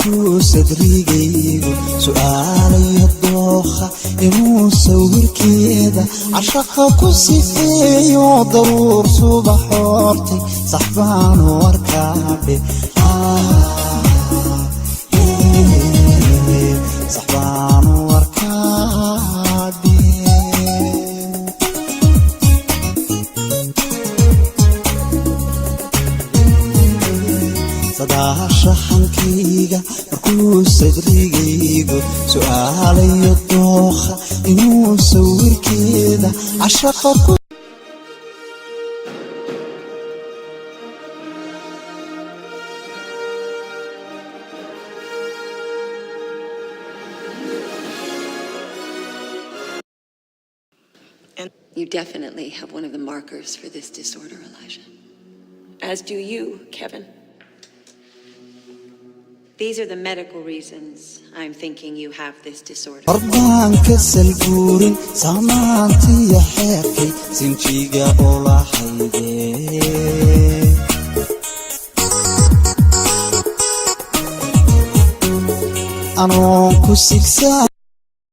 markuu sadrigaygu su'aalayo dooqa inuu sawirkeeda cashaqa ku sifeeyo daruur subax hortay saxbaan warkaabe saxbaan warkaabe sadaasha hankayga markuu sadrigaygu su'aalayo dooqa inuu sawirkeeda cashaqa ku You definitely have one of the markers for this disorder, Elijah. As do you, Kevin. These are the medical reasons I'm thinking you have this disorder. Arbaanka salbuurin saamaantiya xeerkay sinjiga oo la haydee anoon ku sigsaa